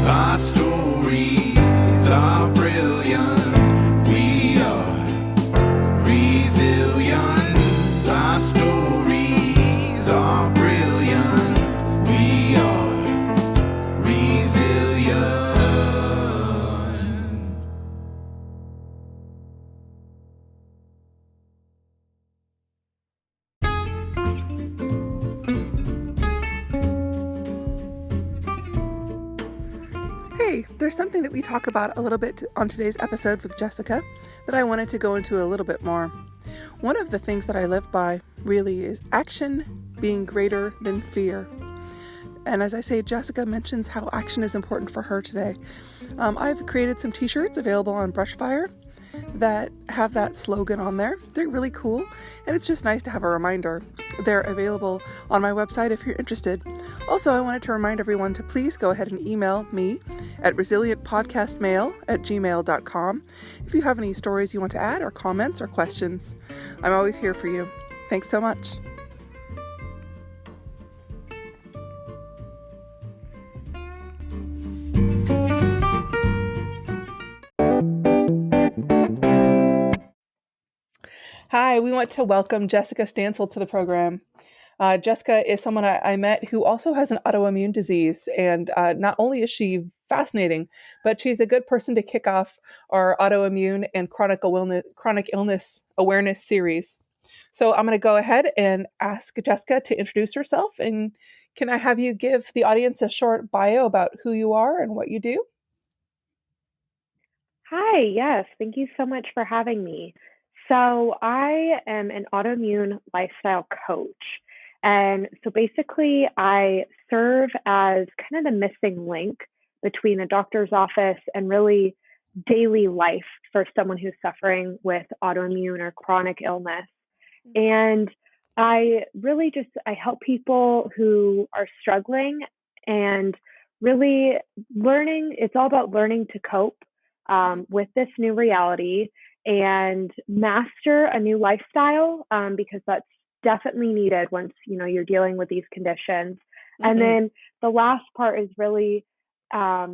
Our stories are brilliant. We are resilient. Our stories are brilliant. We are resilient. Hey, there's something that we talk about a little bit on today's episode with Jessica that I wanted to go into a little bit more. One of the things that I live by really is action being greater than fear. And as I say, Jessica mentions how action is important for her today. I've created some t-shirts available on Brushfire that have that slogan on there. They're really cool, and it's just nice to have a reminder. They're available on my website if you're interested. Also, I wanted to remind everyone to please go ahead and email me at resilientpodcastmail@gmail.com if you have any stories you want to add or comments or questions. I'm always here for you. Thanks so much. Hi, we want to welcome Jessica Stancil to the program. Jessica is someone I met who also has an autoimmune disease, and not only is she fascinating, but she's a good person to kick off our autoimmune and chronic illness awareness series. So I'm going to go ahead and ask Jessica to introduce herself, and can I have you give the audience a short bio about who you are and what you do? Hi, yes, thank you so much for having me. So, I am an autoimmune lifestyle coach. And so basically, I serve as kind of the missing link between a doctor's office and really daily life for someone who's suffering with autoimmune or chronic illness. And I help people who are struggling and really learning. It's all about learning to cope with this new reality and master a new lifestyle, because that's definitely needed once you're dealing with these conditions. And then the last part is really, I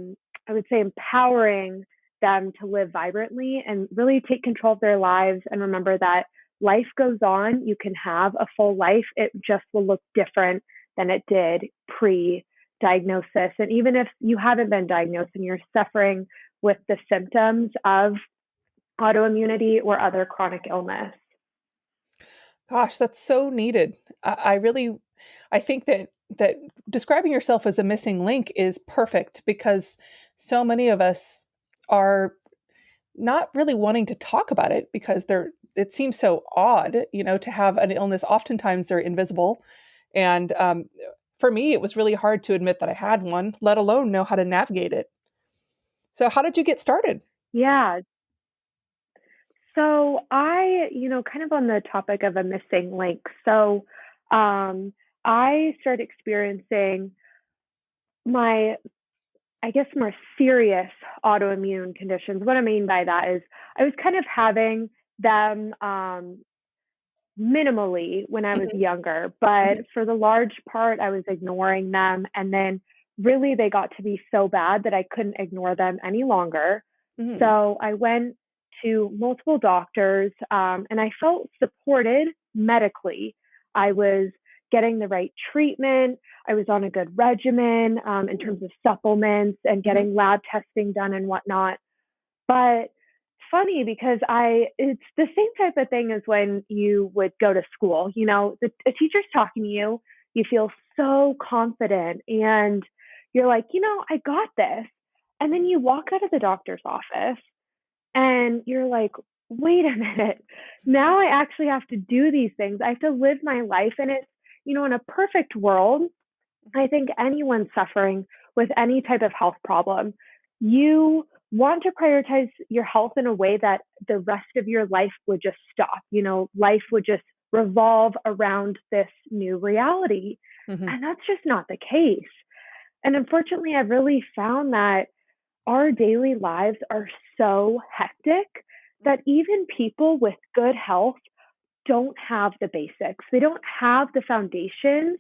would say, empowering them to live vibrantly and really take control of their lives and remember that life goes on. You can have a full life. It just will look different than it did pre-diagnosis. And even if you haven't been diagnosed and you're suffering with the symptoms of autoimmunity or other chronic illness. Gosh, that's so needed. I think that describing yourself as a missing link is perfect because so many of us are not really wanting to talk about it because it seems so odd, to have an illness. Oftentimes they're invisible. And for me, it was really hard to admit that I had one, let alone know how to navigate it. So how did you get started? Yeah. So kind of on the topic of a missing link. So I started experiencing my, I guess, more serious autoimmune conditions. What I mean by that is I was kind of having them minimally when I was younger, but for the large part, I was ignoring them. And then really they got to be so bad that I couldn't ignore them any longer. So I went to multiple doctors, and I felt supported medically. I was getting the right treatment. I was on a good regimen in terms of supplements and getting lab testing done and whatnot. But funny because it's the same type of thing as when you would go to school. A teacher's talking to you, you feel so confident and you're like, I got this. And then you walk out of the doctor's office and you're like, wait a minute. Now I actually have to do these things. I have to live my life. And it's, in a perfect world, I think anyone suffering with any type of health problem, you want to prioritize your health in a way that the rest of your life would just stop. Life would just revolve around this new reality. And that's just not the case. And unfortunately, I've really found that our daily lives are so hectic that even people with good health don't have the basics. They don't have the foundations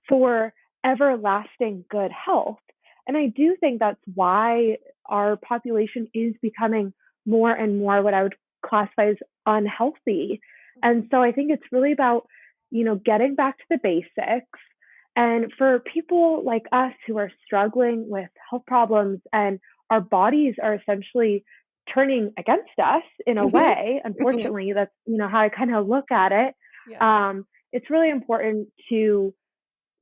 for everlasting good health. And I do think that's why our population is becoming more and more what I would classify as unhealthy. And so I think it's really about, getting back to the basics. And for people like us who are struggling with health problems and our bodies are essentially turning against us in a Hmm. way, unfortunately, that's, how I kind of look at it. Yes. It's really important to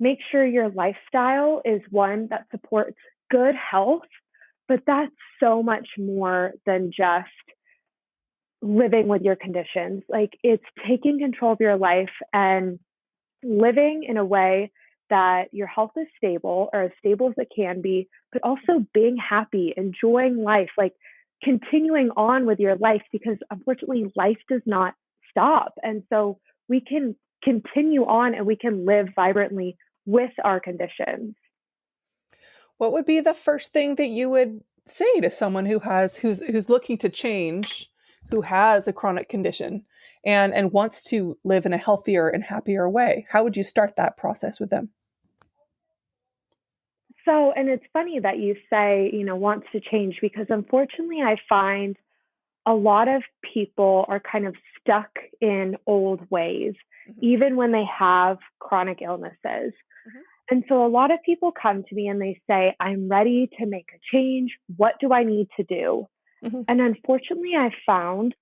make sure your lifestyle is one that supports good health, but that's so much more than just living with your conditions. Like it's taking control of your life and living in a way that your health is stable or as stable as it can be, but also being happy, enjoying life, like continuing on with your life because unfortunately life does not stop. And so we can continue on and we can live vibrantly with our conditions. What would be the first thing that you would say to someone who's looking to change, who has a chronic condition and wants to live in a healthier and happier way? How would you start that process with them? So, and it's funny that you say, wants to change because unfortunately I find a lot of people are kind of stuck in old ways, Hmm. even when they have chronic illnesses. Hmm. And so a lot of people come to me and they say, I'm ready to make a change. What do I need to do? Hmm. And unfortunately, I found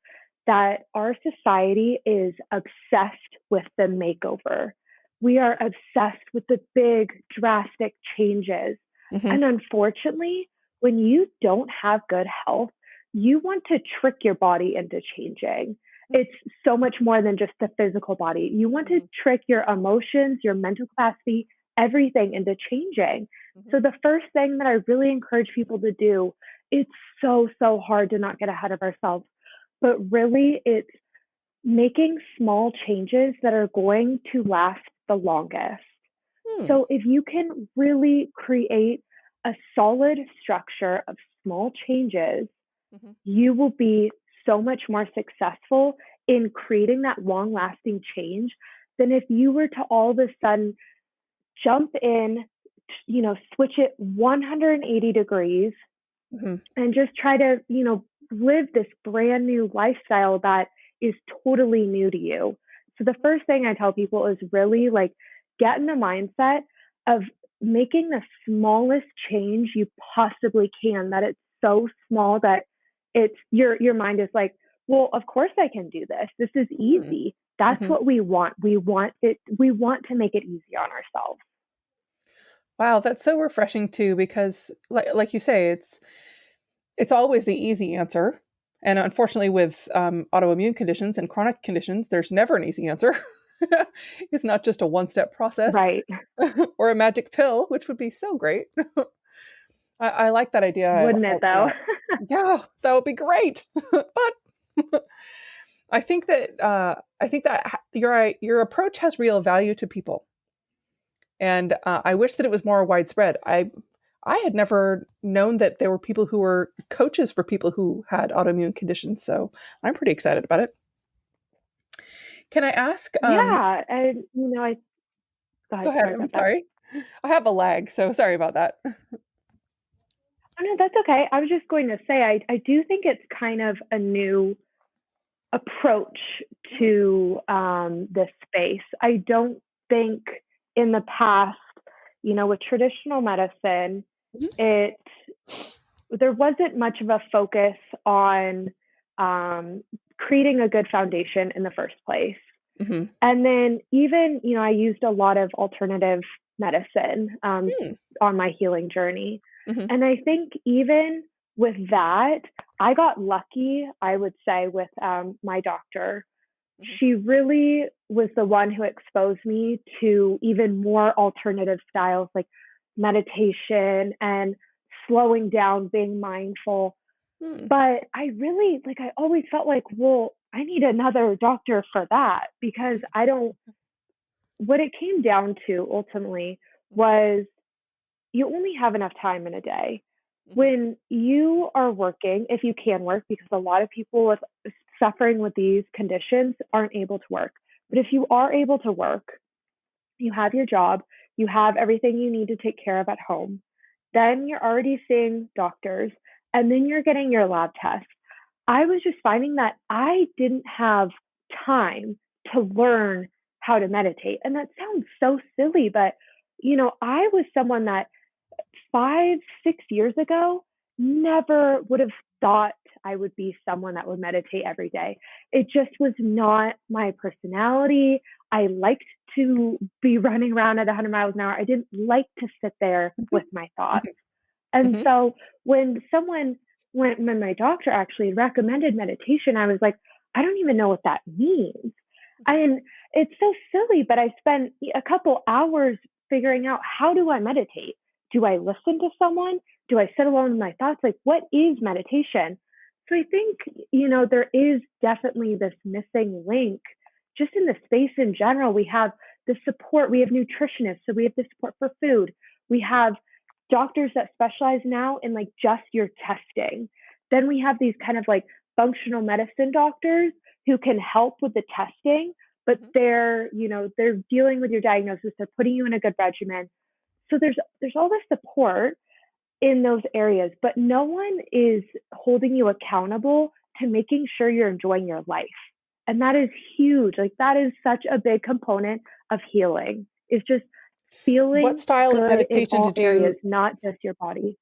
that our society is obsessed with the makeover. We are obsessed with the big, drastic changes. Hmm. And unfortunately, when you don't have good health, you want to trick your body into changing. It's so much more than just the physical body. You want to Hmm. trick your emotions, your mental capacity, everything into changing. Hmm. So, the first thing that I really encourage people to do, it's so, so hard to not get ahead of ourselves, but really it's making small changes that are going to last the longest. Hmm. So if you can really create a solid structure of small changes, Hmm. you will be so much more successful in creating that long lasting change than if you were to all of a sudden jump in, switch it 180 degrees Hmm. and just try to, live this brand new lifestyle that is totally new to you. So the first thing I tell people is really like get in the mindset of making the smallest change you possibly can, that it's so small that it's your mind is like, well, of course I can do this. This is Hmm. easy. That's Hmm. what we want. We want to make it easy on ourselves. Wow, that's so refreshing too, because like you say, it's always the easy answer. And unfortunately, with autoimmune conditions and chronic conditions, there's never an easy answer. It's not just a one-step process Right. or a magic pill, which would be so great. I like that idea Wouldn't it a though? lot. Yeah, that would be great. But I think that your approach has real value to people, and I wish that it was more widespread. I had never known that there were people who were coaches for people who had autoimmune conditions, so I'm pretty excited about it. Can I ask? Yeah. And I go Go ahead, ahead. sorry I'm about that. sorry. I have a lag, so sorry about that. Oh no, that's okay. I was just going to say I do think it's kind of a new approach Mhm. to this space. I don't think in the past, with traditional medicine, Mhm. it there wasn't much of a focus on creating a good foundation in the first place. Mhm. And then even, I used a lot of alternative medicine Mm. on my healing journey. Mhm. And I think even with that, I got lucky, I would say, with my doctor. Mhm. She really was the one who exposed me to even more alternative styles like meditation and slowing down, being mindful. Mm. But I really, like, I always felt like, well, I need another doctor for that because I don't, what it came down to ultimately Mhm. was you only have enough time in a day. Mhm. When you are working, if you can work, because a lot of people with suffering with these conditions aren't able to work. But if Mhm. you are able to work, you have your job, you have everything you need to take care of at home. then you're already seeing doctors, and then you're getting your lab tests. I was just finding that I didn't have time to learn how to meditate. And that sounds so silly, but I was someone that 5, 6 years ago never would have thought I would be someone that would meditate every day. It just was not my personality. I liked to be running around at 100 miles an hour. I didn't like to sit there with my thoughts. And Mhm. so when my doctor actually recommended meditation, I was like, I don't even know what that means. And it's so silly, but I spent a couple hours figuring out, how do I meditate? Do I listen to someone? Do I sit alone with my thoughts? Like, what is meditation? So I think, there is definitely this missing link just in the space in general. We have the support, we have nutritionists, so we have the support for food. We have doctors that specialize now in like just your testing. Then we have these kind of like functional medicine doctors who can help with the testing, but they're dealing with your diagnosis, they're putting you in a good regimen. So there's all this support in those areas, but no one is holding you accountable to making sure you're enjoying your life. And that is huge. Like, that is such a big component of healing. It's just feeling What style of good in meditation all did areas, you? not just your body.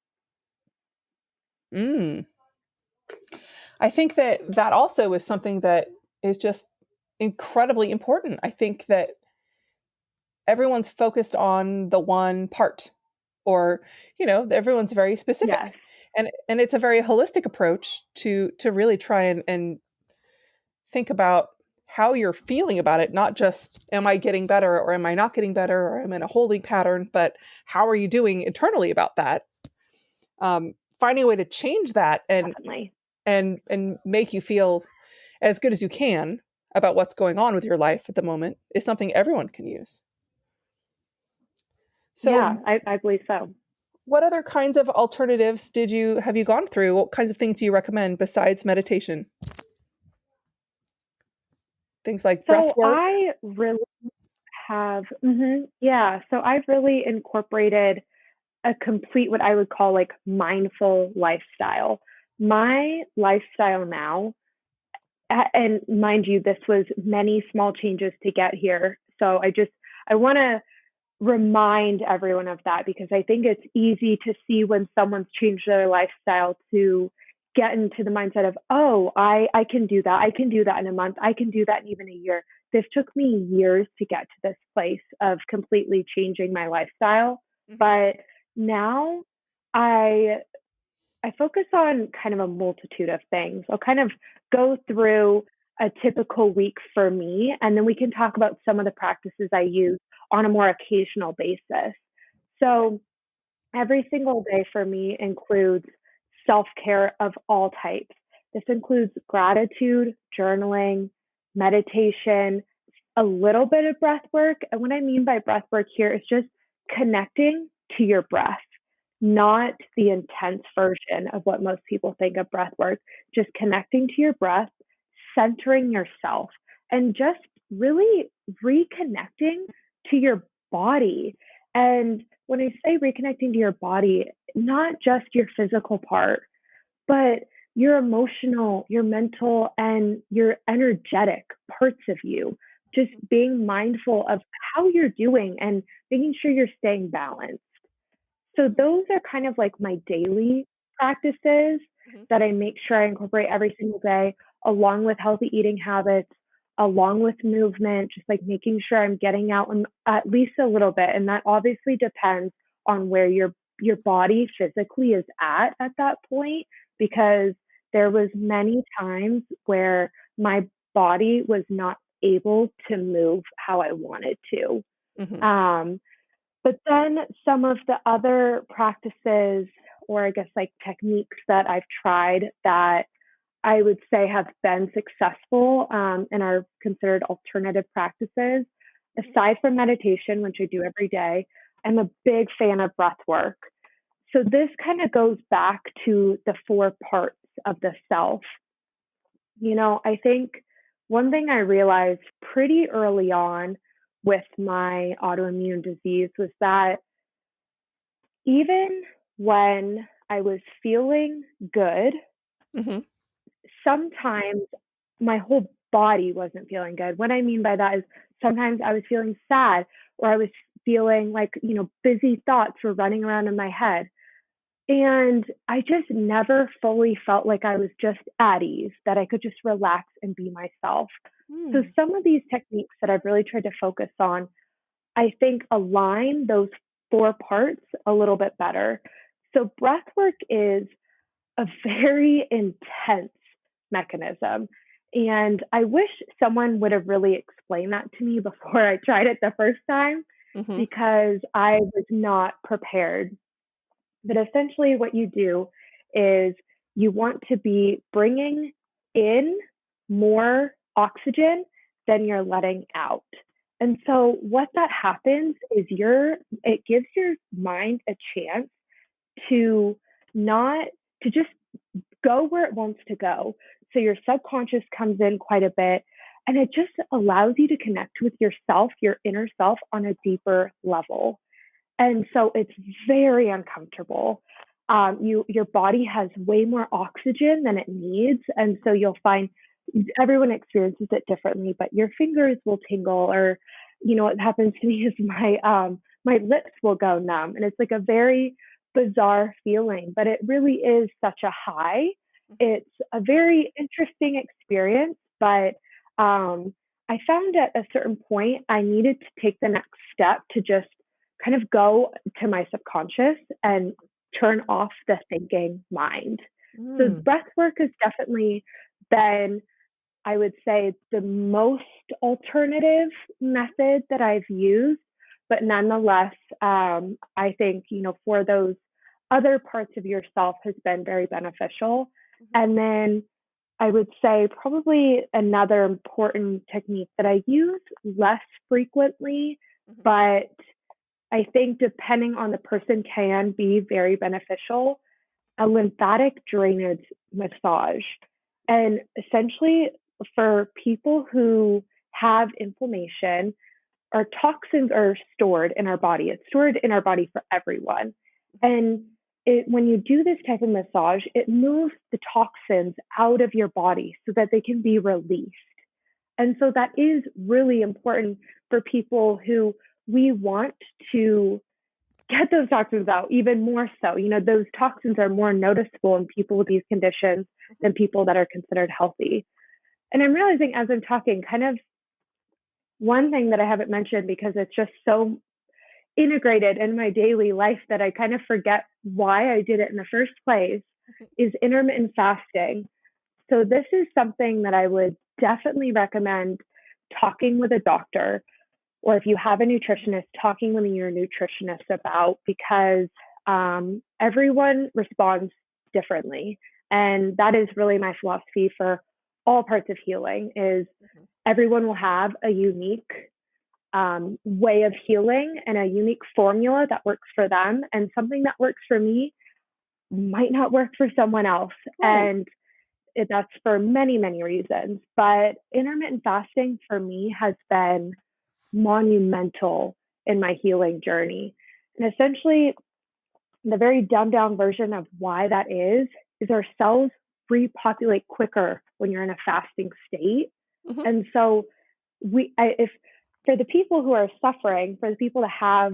Mm. I think that also is something that is just incredibly important. I think that everyone's focused on the one part, or everyone's very Yes, specific, and it's a very holistic approach to really try and think about how you're feeling about it, not just am I getting better or am I not getting better or am I in a holding pattern, but how are you doing internally about that. Finding a way to change that definitely. and make you feel as good as you can about what's going on with your life at the moment is something everyone can use. Yeah, So I believe so. what other kinds of alternatives have you gone through? What kinds of things do you recommend besides meditation? Things like breath So work? I really have, yeah. So I've really incorporated a complete, what I would call like mindful lifestyle. My lifestyle now, and mind you, this was many small changes to get here. So I want to remind everyone of that, because I think it's easy to see when someone's changed their lifestyle to get into the mindset of, oh, I can do that. I can do that in a month. I can do that in even a year. This took me years to get to this place of completely changing my lifestyle. Mm-hmm. But now I I focus on kind of a multitude of things. I'll kind of go through a typical week for me, and then we can talk about some of the practices I use on a more occasional basis. Okay. So, every single day for me includes self care of all types. This includes gratitude, journaling, meditation, a little bit of breath work. And what I mean by breath work here is just connecting to your breath, not the intense version of what most people think of breath work, just connecting to your breath, centering yourself, and just really reconnecting to your body. And when I say reconnecting to your body, not just your physical part, but your emotional, your mental, and your energetic parts of you. Just being mindful of how you're doing and making sure you're staying balanced. So, those are kind of like my daily practices Mhm. that I make sure I incorporate every single day, along with healthy eating habits, along with movement, just like making sure I'm getting out at least a little bit. And that obviously depends on where your body physically is at that point, because there was many times where my body was not able to move how I wanted to. Mhm. Um, but then some of the other practices, or I guess like techniques that I've tried that I would say have been successful, and are considered alternative practices, aside from meditation, which I do every day, I'm a big fan of breath work. So this kind of goes back to the four parts of the self. I think one thing I realized pretty early on with my autoimmune disease was that even when I was feeling good, Mm-hmm. sometimes my whole body wasn't feeling good. What I mean by that is sometimes I was feeling sad, or I was feeling like, busy thoughts were running around in my head. And I just never fully felt like I was just at ease, that I could just relax and be myself. So Mm. some of these techniques that I've really tried to focus on, I think align those four parts a little bit better. So breath work is a very intense mechanism. And I wish someone would have really explained that to me before I tried it the first time, Mm-hmm. because I was not prepared. But essentially, what you do is you want to be bringing in more oxygen than you're letting out. And so, what that happens is it gives your mind a chance to not to just go where it wants to go. So your subconscious comes in quite a bit, and it just allows you to connect with yourself, your inner self, on a deeper level. And so it's very uncomfortable. Your body has way more oxygen than it needs, and so you'll find everyone experiences it differently. But your fingers will tingle, or what happens to me is my lips will go numb, and it's like a very bizarre feeling. But it really is such a high. It's a very interesting experience, but I found at a certain point I needed to take the next step to just kind of go to my subconscious and turn off the thinking mind. So Mm. breath work has definitely been, I would say, the most alternative method that I've used. But nonetheless, I think, for those other parts of yourself has been very beneficial. And then I would say probably another important technique that I use less frequently, but I think depending on the person can be very beneficial, a lymphatic drainage massage. And essentially, for people who have inflammation, our toxins are stored in our body. It's stored in our body for everyone. And when you do this type of massage, it moves the toxins out of your body so that they can be released. And so that is really important for people who we want to get those toxins out even more so. Those toxins are more noticeable in people with these conditions than people that are considered healthy. And I'm realizing as I'm talking, kind of one thing that I haven't mentioned because it's just so integrated in my daily life that I kind of forget why I did it in the first place is intermittent fasting. So this is something that I would definitely recommend talking with a doctor, or if you have a nutritionist, talking with your nutritionist about, because everyone responds differently. And that is really my philosophy for all parts of healing is everyone will have a unique way of healing and a unique formula that works for them. And something that works for me might not work for someone else. Right. And that's for many, many reasons. But intermittent fasting for me has been monumental in my healing journey. And essentially, the very dumbed down version of why that is our cells repopulate quicker when you're in a fasting state. Mm-hmm. And so if for the people who are suffering, for the people that have,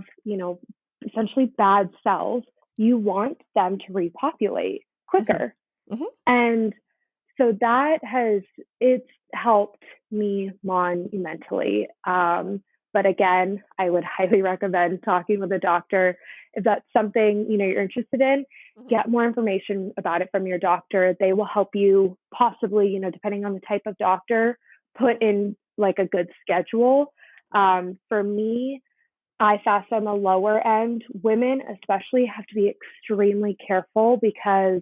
essentially bad cells, you want them to repopulate quicker. Mm-hmm. And so it's helped me monumentally. But again, I would highly recommend talking with a doctor. If that's something, you're interested in, get more information about it from your doctor. They will help you possibly, depending on the type of doctor, put in like a good schedule. For me, I fast on the lower end. Women especially have to be extremely careful because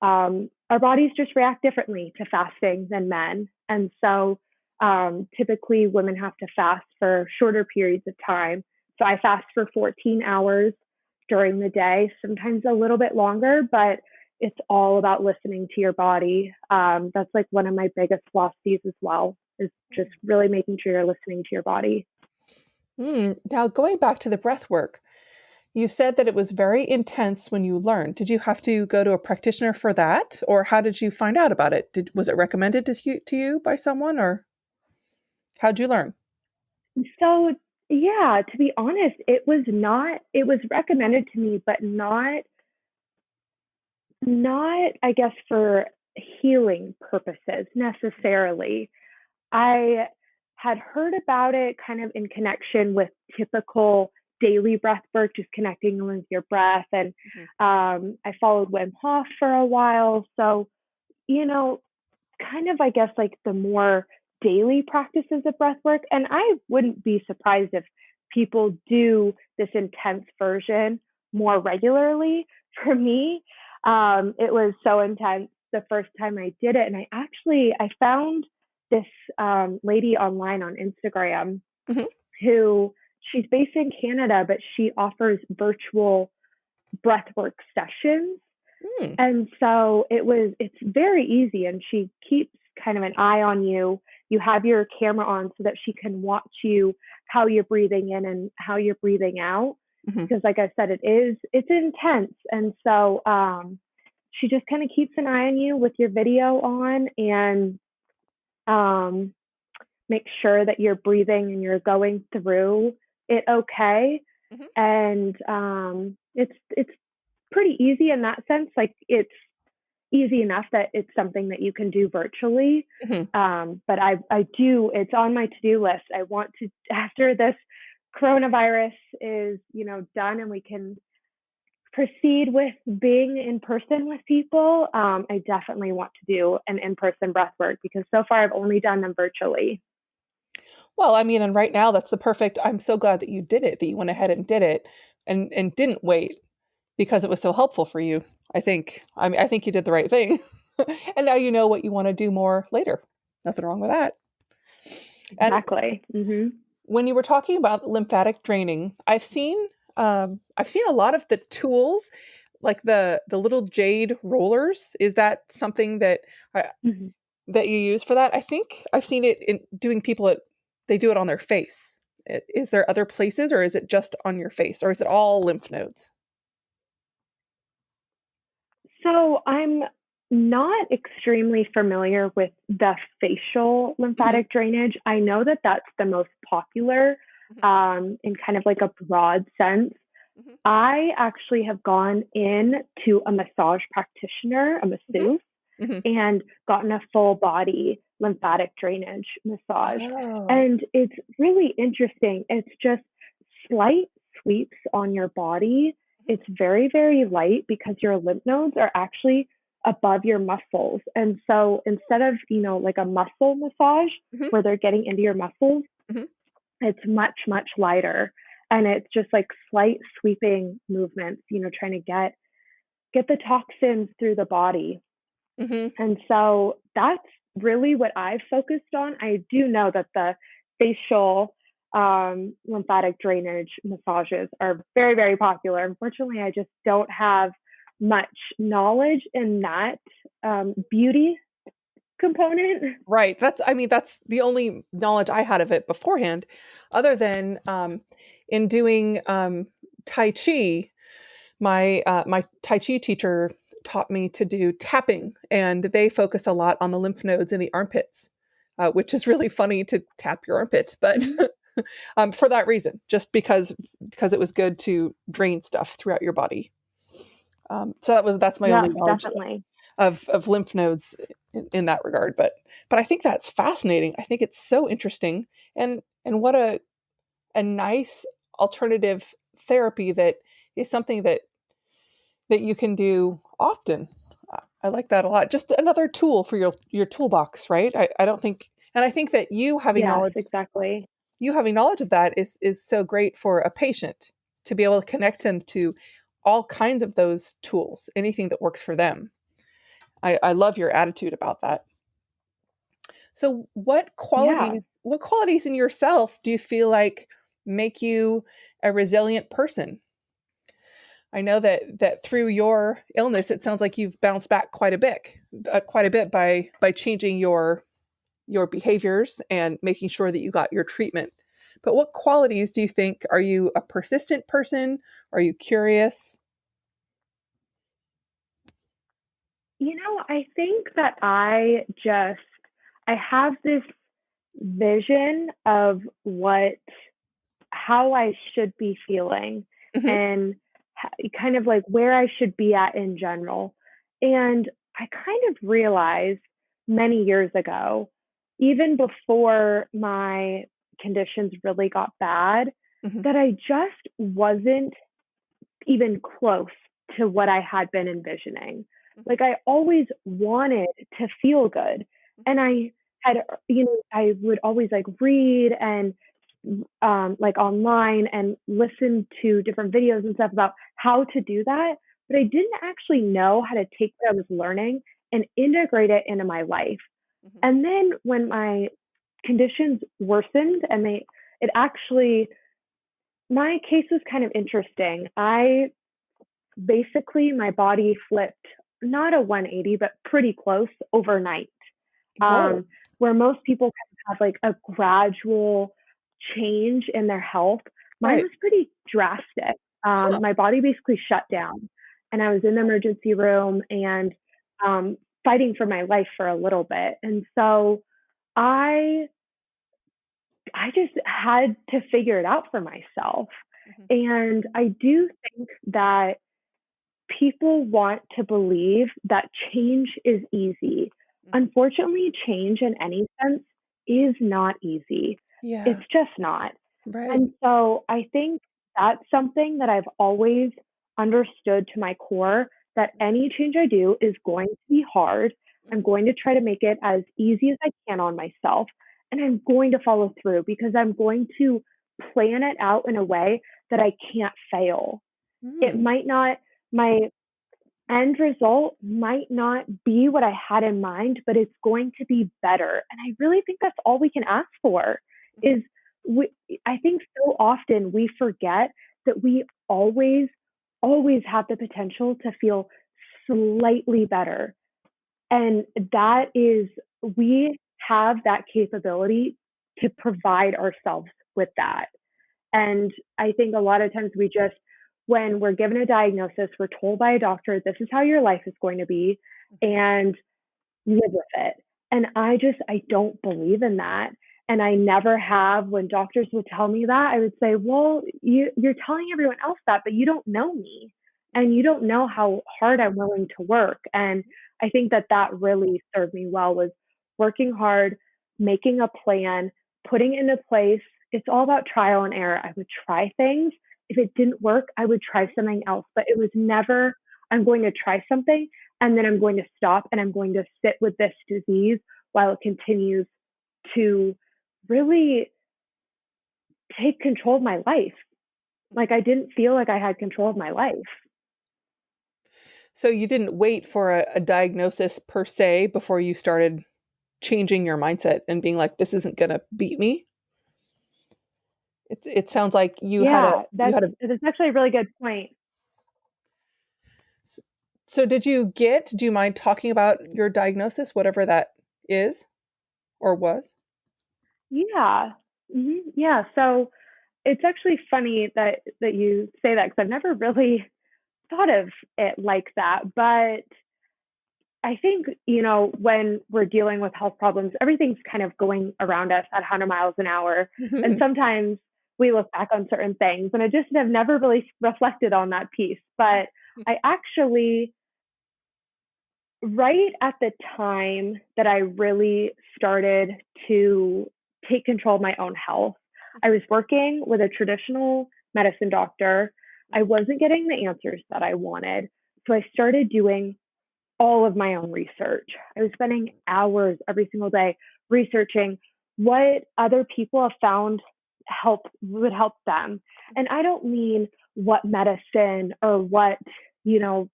our bodies just react differently to fasting than men. And so typically women have to fast for shorter periods of time. So I fast for 14 hours during the day, sometimes a little bit longer, but it's all about listening to your body. That's like one of my biggest philosophies as well, is just really making sure you're listening to your body. Now, going back to the breath work, You said that it was very intense when you learned. Did you have to go to a practitioner for that, or how did you find out about it? Was it recommended to you by someone, or how'd you learn? So, yeah, to be honest, it was recommended to me, but not, I guess, for healing purposes necessarily. I had heard about it kind of in connection with typical daily breath work, just connecting with your breath. And I followed Wim Hof for a while. So, you know, kind of, I guess, like the more daily practices of breath work. And I wouldn't be surprised if people do this intense version more regularly. For me, it was so intense the first time I did it. And I found this lady online on Instagram Mm-hmm. who she's based in Canada, but she offers virtual breathwork sessions. Mm. And so it's very easy. And she keeps kind of an eye on you. You have your camera on so that she can watch you, how you're breathing in and how you're breathing out. Mm-hmm. Because like I said, it's intense. And so she just kind of keeps an eye on you with your video on and make sure that you're breathing and you're going through it okay. Mm-hmm. And it's pretty easy in that sense. Like it's easy enough that it's something that you can do virtually. But I do, it's on my to-do list. I want to, after this coronavirus is, done and we can proceed with being in person with people, I definitely want to do an in-person breath work because so far I've only done them virtually. Well, I mean, and right now I'm so glad that you did it, that you went ahead and did it and didn't wait because it was so helpful for you. I think you did the right thing. And now you know what you want to do more later. Nothing wrong with that. Exactly. And when you were talking about lymphatic draining, I've seen a lot of the tools, like the little jade rollers. Is that something that that you use for that? I think I've seen it in doing they do it on their face. Is there other places, or is it just on your face, or is it all lymph nodes? So I'm not extremely familiar with the facial lymphatic drainage. I know that that's the most popular in kind of like a broad sense. I actually have gone in to a massage practitioner, a masseuse, and gotten a full body lymphatic drainage massage. Oh. And it's really interesting. It's just slight sweeps on your body. It's very, very light because your lymph nodes are actually above your muscles. And so instead of, like a muscle massage where they're getting into your muscles, it's much, much lighter. And it's just like slight sweeping movements, trying to get the toxins through the body. And so that's really what I've focused on. I do know that the facial lymphatic drainage massages are very, very popular. Unfortunately, I just don't have much knowledge in that beauty component. Right. That's the only knowledge I had of it beforehand, other than in doing Tai Chi. My Tai Chi teacher taught me to do tapping, and they focus a lot on the lymph nodes in the armpits, which is really funny to tap your armpit, but for that reason, just because it was good to drain stuff throughout your body. So that's my only knowledge of lymph nodes in that regard. But I think that's fascinating. I think it's so interesting, and what a nice alternative therapy that is something that you can do often. I like that a lot. Just another tool for your toolbox, right? I don't think, and I think that you having knowledge, exactly. You having knowledge of that is so great for a patient to be able to connect them to all kinds of those tools, anything that works for them. I love your attitude about that. So what qualities in yourself do you feel like make you a resilient person? I know that through your illness, it sounds like you've bounced back quite a bit by changing your behaviors and making sure that you got your treatment. But what qualities do you think? Are you a persistent person? Are you curious? I think that I have this vision of how I should be feeling Hmm. and kind of like where I should be at in general. And I kind of realized many years ago, even before my conditions really got bad, Hmm. that I just wasn't even close to what I had been envisioning. Like I always wanted to feel good. And I had, I would always like read and like online and listen to different videos and stuff about how to do that. But I didn't actually know how to take what I was learning and integrate it into my life. Hmm. And then when my conditions worsened and it actually, my case was kind of interesting. My body flipped not a 180, but pretty close overnight. Whoa. Where most people have like a gradual change in their health, mine Right. was pretty drastic. Huh. My body basically shut down, and I was in the emergency room and fighting for my life for a little bit. And so I I just had to figure it out for myself. Hmm. And I do think that people want to believe that change is easy. Hmm. Unfortunately, change in any sense is not easy. Yeah. It's just not. Right. And so I think that's something that I've always understood to my core, that any change I do is going to be hard. I'm Hmm. going to try to make it as easy as I can on myself. And I'm going to follow through because I'm going to plan it out in a way that I can't fail. It Mm. might not, my end result might not be what I had in mind, but it's going to be better. And I really think that's all we can ask for is we, I think so often we forget that we always have the potential to feel slightly better. And that is, we have that capability to provide ourselves with that. And I think a lot of times when we're given a diagnosis, we're told by a doctor, this is how your life is going to be, and live with it. And I don't believe in that. And I never have. When doctors would tell me that, I would say, well, you're telling everyone else that, but you don't know me. And you don't know how hard I'm willing to work. And I think that really served me well, was working hard, making a plan, putting it into place. It's all about trial and error. I would try things. If it didn't work, I would try something else. But it was never, I'm going to try something and then I'm going to stop and I'm going to sit with this disease while it continues to really take control of my life. Like I didn't feel like I had control of my life. So you didn't wait for a diagnosis per se before you started changing your mindset and being like, this isn't going to beat me. It sounds like Yeah, you had a, that's actually a really good point. so do you mind talking about your diagnosis, whatever that is or was? Yeah. Yeah. So it's actually funny that you say that because I've never really thought of it like that. But I think, when we're dealing with health problems, everything's kind of going around us at 100 miles an hour. And sometimes we look back on certain things, and I just have never really reflected on that piece. But I actually, right at the time that I really started to take control of my own health, I was working with a traditional medicine doctor. I wasn't getting the answers that I wanted. So I started doing all of my own research. I was spending hours every single day researching what other people have found would help them. And I don't mean what medicine or what, you know,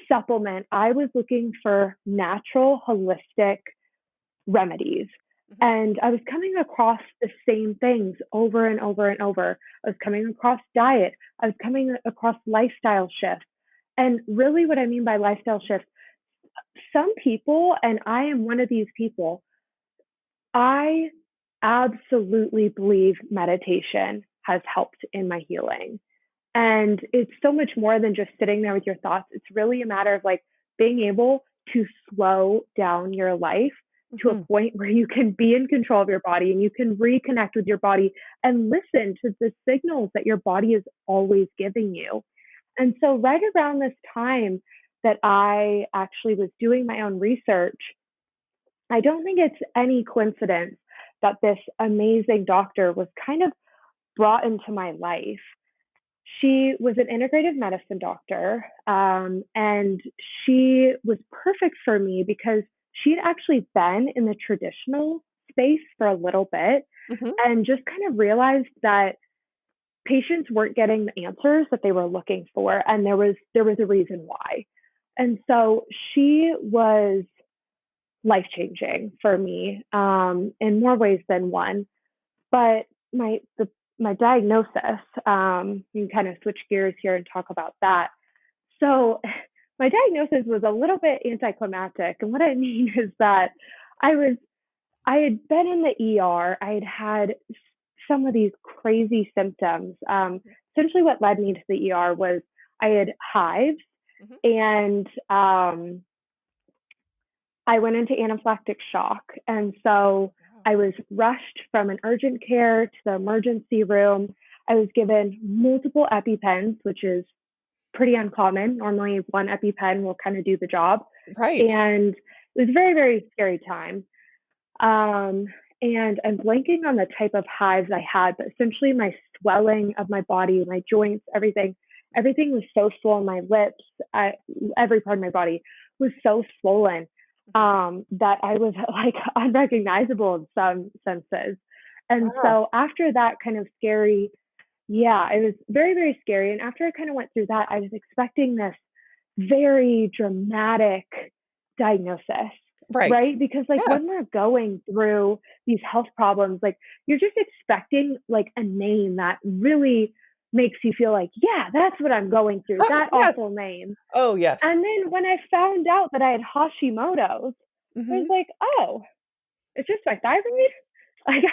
supplement. I was looking for natural, holistic remedies. And I was coming across the same things over and over and over. I was coming across diet. I was coming across lifestyle shifts. And really, what I mean by lifestyle shifts, some people, and I am one of these people, I absolutely believe meditation has helped in my healing. And it's so much more than just sitting there with your thoughts. It's really a matter of like being able to slow down your life to a Mm-hmm. point where you can be in control of your body and you can reconnect with your body and listen to the signals that your body is always giving you. And so, right around this time that I actually was doing my own research, I don't think it's any coincidence that this amazing doctor was kind of brought into my life. She was an integrative medicine doctor, and she was perfect for me because she'd actually been in the traditional space for a little bit Mm-hmm. and just kind of realized that patients weren't getting the answers that they were looking for, and there was a reason why. And so she was life changing for me, in more ways than one. But my diagnosis, you can kind of switch gears here and talk about that. So my diagnosis was a little bit anticlimactic, and what I mean is that I was I had been in the ER. I had had some of these crazy symptoms. Essentially, what led me to the ER was I had hives, Mm-hmm. and I went into anaphylactic shock. And so I was rushed from an urgent care to the emergency room. I was given multiple EpiPens, which is pretty uncommon. Normally, one EpiPen will kind of do the job. Right. And it was a very, very scary time. Um, and I'm blanking on the type of hives I had, but essentially my swelling of my body, my joints, everything was so swollen. My lips, every part of my body was so swollen, that I was like unrecognizable in some senses. And Wow. so after that kind of scary, yeah, it was very, very scary. And after I kind of went through that, I was expecting this very dramatic diagnosis, Right. right? Because like Yeah. when we're going through these health problems, like you're just expecting like a name that really makes you feel like, yeah, that's what I'm going through, that Yes. awful name. Oh, yes. And then when I found out that I had Hashimoto's, I was Mm-hmm. like, oh, it's just my thyroid. Like,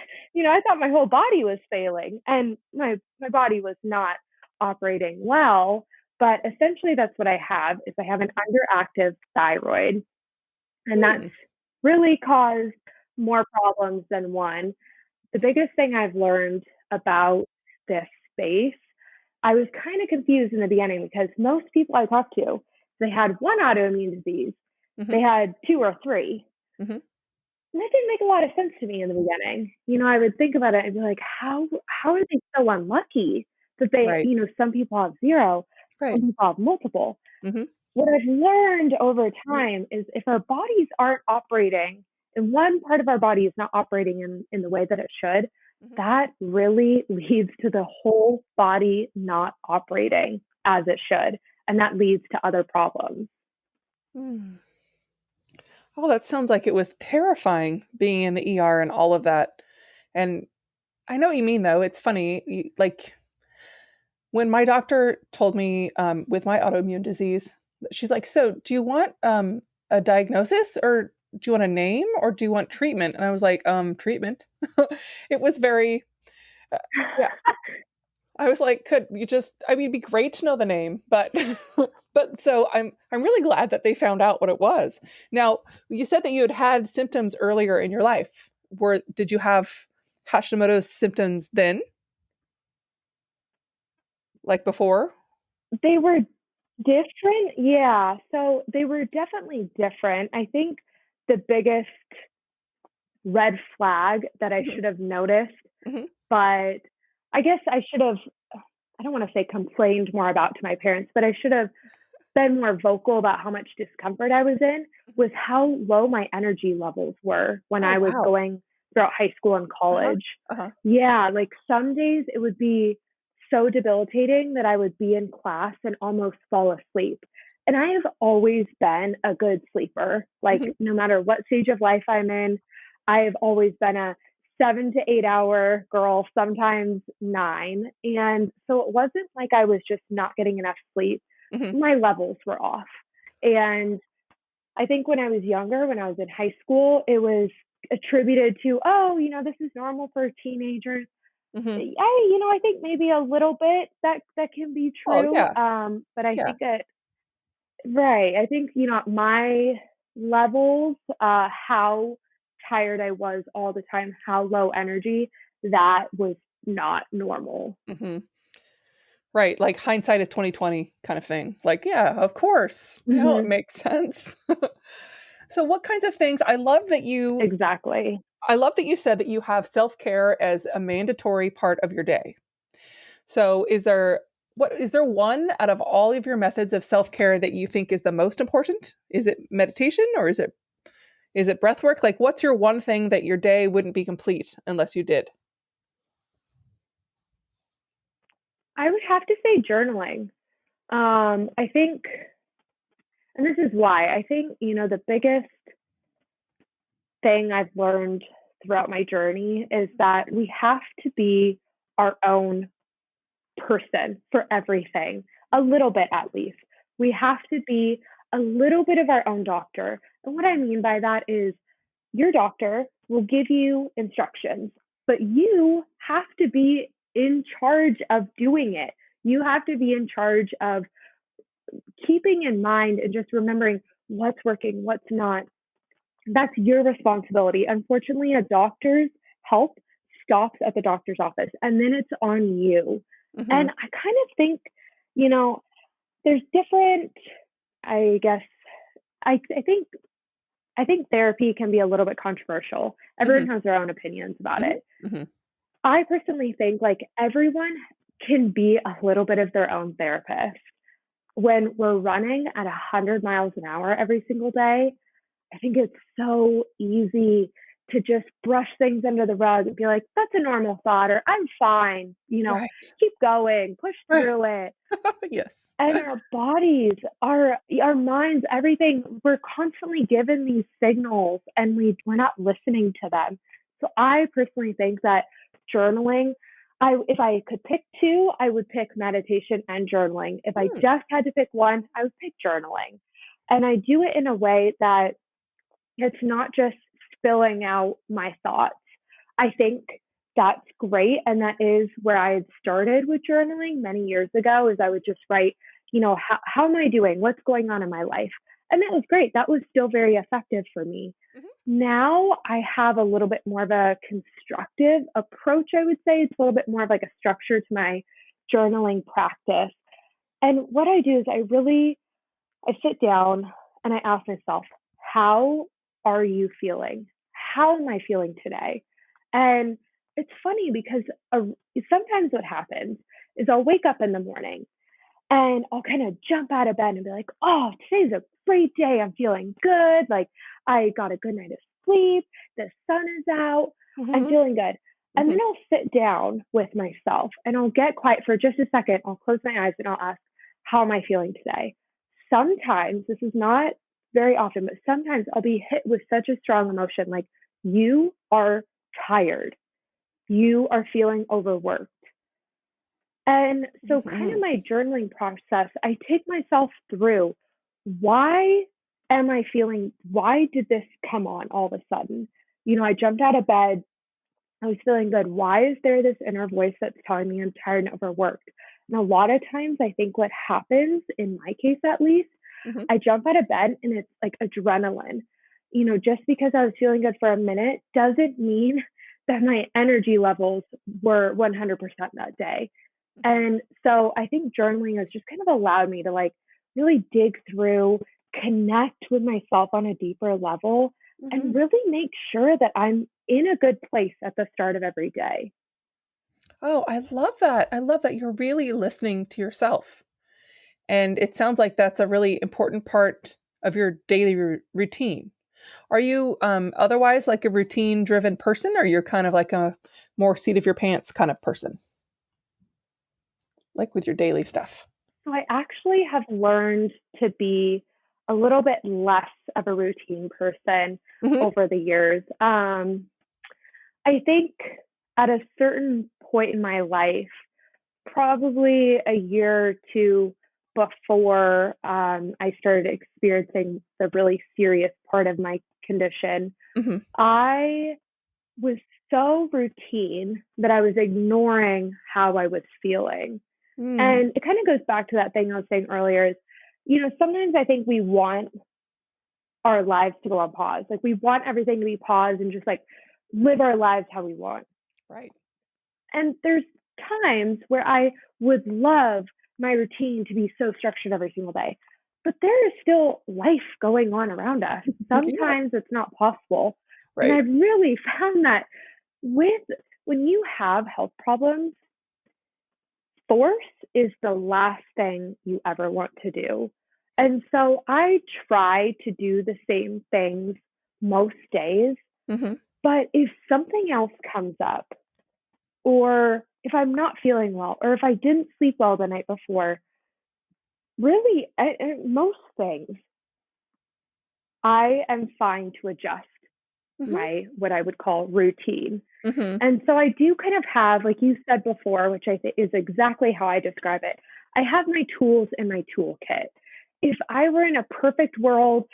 I thought my whole body was failing, and my body was not operating well. But essentially, that's what I have: is I have an underactive thyroid, and that's Hmm. really caused more problems than one. The biggest thing I've learned about this space, I was kind of confused in the beginning because most people I talked to, they had one autoimmune disease, Mm-hmm. they had two or three. Mm-hmm. And that didn't make a lot of sense to me in the beginning. I would think about it and be like, how are they so unlucky that they, Right. some people have zero, some Right. people have multiple. Mm-hmm. What I've learned over time is if our bodies aren't operating, and one part of our body is not operating in the way that it should, Mm-hmm. that really leads to the whole body not operating as it should. And that leads to other problems. Mm. Oh, that sounds like it was terrifying being in the ER and all of that. And I know what you mean, though. It's funny. Like when my doctor told me with my autoimmune disease, she's like, "So, do you want a diagnosis, or do you want a name, or do you want treatment?" And I was like, treatment." It was very, uh, yeah. I was like, could you just? I mean, it'd be great to know the name, but but so I'm really glad that they found out what it was. Now, you said that you had had symptoms earlier in your life. Did you have Hashimoto's symptoms then, like before? They were different, yeah. So they were definitely different. I think the biggest red flag that I Hmm. should have noticed, Hmm. but I guess I should have, I don't want to say complained more about to my parents, but I should have been more vocal about how much discomfort I was in, Hmm. was how low my energy levels were when Oh, I was wow. going throughout high school and Uh-huh. college. Uh-huh. Yeah, like some days it would be so debilitating that I would be in class and almost fall asleep. And I have always been a good sleeper. Like, Hmm. no matter what stage of life I'm in, I have always been a 7 to 8 hour girl, sometimes nine. And so it wasn't like I was just not getting enough sleep. Hmm. My levels were off. And I think when I was younger, when I was in high school, attributed to, oh, this is normal for teenagers. Mm-hmm. I think maybe a little bit that can be Oh, true. yeah. But I Yeah. think right. I think, my levels, how tired I was all the time, how low energy, that was not normal. Mm-hmm. Right. Like hindsight is 2020 kind of thing. Like, yeah, of course. Now it Hmm. makes sense. So what kinds of things Exactly. I love that you said that you have self-care as a mandatory part of your day. So is there one out of all of your methods of self-care that you think is the most important? Is it meditation or is it breath work? Like what's your one thing that your day wouldn't be complete unless you did? I would have to say journaling. I think, and this is why, I think, the biggest thing I've learned throughout my journey is that we have to be our own person for everything, a little bit at least. We have to be a little bit of our own doctor. And what I mean by that is your doctor will give you instructions, but you have to be in charge of doing it. You have to be in charge of keeping in mind and just remembering what's working, what's not. That's your responsibility. Unfortunately, a doctor's help stops at the doctor's office and then it's on you. Mm-hmm. And I kind of think, you know, there's different, I guess, I think therapy can be a little bit controversial. Mm-hmm. Everyone has their own opinions about it. Mm-hmm. I personally think like everyone can be a little bit of their own therapist. When we're running at 100 miles an hour every single day, I think it's so easy to just brush things under the rug and be like, that's a normal thought, or I'm fine, Right. keep going, push Right. through it. Yes. And our bodies, our minds, everything, we're constantly given these signals and we're not listening to them. So I personally think that journaling, if I could pick two, I would pick meditation and journaling. If I Mm. just had to pick one, I would pick journaling. And I do it in a way that it's not just spilling out my thoughts. I think that's great. And that is where I had started with journaling many years ago, is I would just write, how am I doing? What's going on in my life? And that was great. That was still very effective for me. Mhm. Now I have a little bit more of a constructive approach, I would say. It's a little bit more of like a structure to my journaling practice. And what I do is I sit down and I ask myself, how are you feeling? How am I feeling today? And it's funny because sometimes what happens is I'll wake up in the morning and I'll kind of jump out of bed and be like, oh, today's a great day. I'm feeling good. Like I got a good night of sleep. The sun is out. I'm Mhm. feeling good. And then Mhm. I'll sit down with myself and I'll get quiet for just a second. I'll close my eyes and I'll ask, how am I feeling today? Sometimes, this is not very often, but sometimes I'll be hit with such a strong emotion like, you are tired. You are feeling overworked. And so, kind of Mhm. my journaling process, I take myself through, why why did this come on all of a sudden? I jumped out of bed. I was feeling good. Why is there this inner voice that's telling me I'm tired and overworked? And a lot of times, I think what happens, in my case at least, Mhm. I jump out of bed and it's like adrenaline. Just because I was feeling good for a minute doesn't mean that my energy levels were 100% that day. Mhm. And so I think journaling has just kind of allowed me to like really dig through, connect with myself on a deeper level, and Mhm. really make sure that I'm in a good place at the start of every day. Oh, I love that. I love that you're really listening to yourself. And it sounds like that's a really important part of your daily routine. Are you otherwise like a routine driven person, or you're kind of like a more seat of your pants kind of person, like with your daily stuff? So I actually have learned to be a little bit less of a routine person Hmm. over the years. I think at a certain point in my life, probably a year or two before I started experiencing the really serious part of my condition, Mm-hmm. I was so routine that I was ignoring how I was feeling. Mm. And it kind of goes back to that thing I was saying earlier is, sometimes I think we want our lives to go on pause. Like we want everything to be paused and just like live our lives how we want. Right. And there's times where I would love my routine to be so structured every single day. But there is still life going on around us. Yeah. Sometimes it's not possible. And Right. I've really found that when you have health problems, force is the last thing you ever want to do. And so I try to do the same things most days. Mm-hmm. But if something else comes up, or if I'm not feeling well, or if I didn't sleep well the night before, really, most things, I am fine to adjust Mm-hmm. my what I would call routine. Mm-hmm. And so I do kind of have, like you said before, which I think is exactly how I describe it. I have my tools in my toolkit. If I were in a perfect world,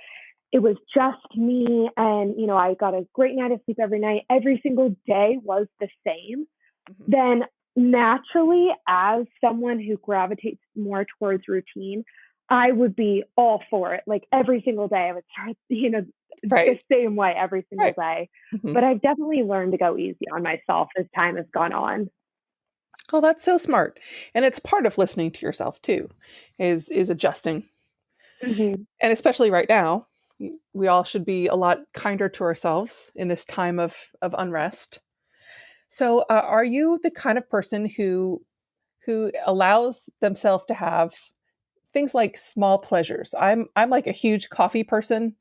it was just me and, I got a great night of sleep every night, every single day was the same, Mm-hmm. then naturally, as someone who gravitates more towards routine, I would be all for it. Like every single day, I would start, the Right. same way every single Right. day. Mm-hmm. But I've definitely learned to go easy on myself as time has gone on. Oh, that's so smart. And it's part of listening to yourself too, is adjusting. Mm-hmm. And especially right now, we all should be a lot kinder to ourselves in this time of unrest. So, are you the kind of person who allows themselves to have things like small pleasures? I'm like a huge coffee person.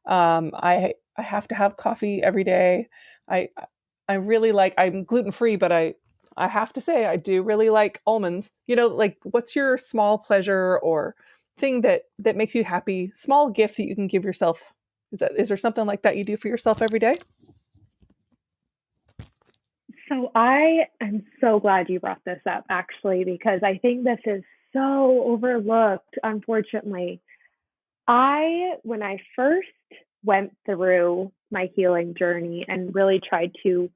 I have to have coffee every day. I I really like. I'm gluten free, but I have to say I do really like almonds. Like what's your small pleasure or thing that makes you happy? Small gift that you can give yourself. Is there something like that you do for yourself every day? So I am so glad you brought this up, actually, because I think this is so overlooked, unfortunately. When I first went through my healing journey and really tried to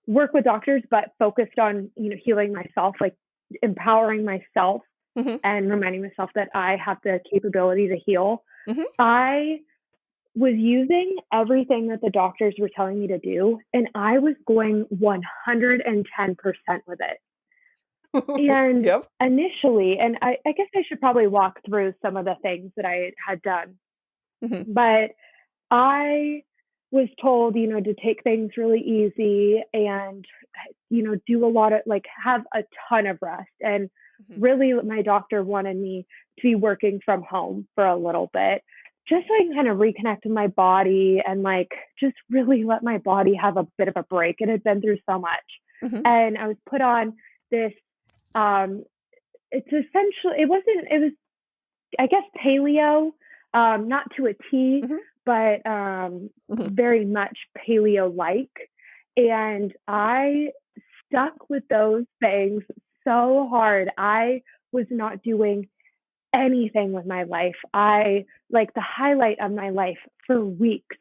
work with doctors, but focused on, healing myself, like empowering myself Mm-hmm. and reminding myself that I have the capability to heal. Mm-hmm. I was using everything that the doctors were telling me to do, and I was going 110% with it. And Yep. initially, and I guess I should probably walk through some of the things that I had done, Mm-hmm. but I was told, to take things really easy and, do a lot of like have a ton of rest. And Mm-hmm. really, my doctor wanted me to be working from home for a little bit, just so I can kind of reconnect with my body and like just really let my body have a bit of a break. It had been through so much. Mm-hmm. And I was put on this, um, it's essentially, it was I guess paleo, not to a T, Mm-hmm. but Mm-hmm. very much paleo like. And I stuck with those things so hard. I was not doing anything with my life. Like the highlight of my life for weeks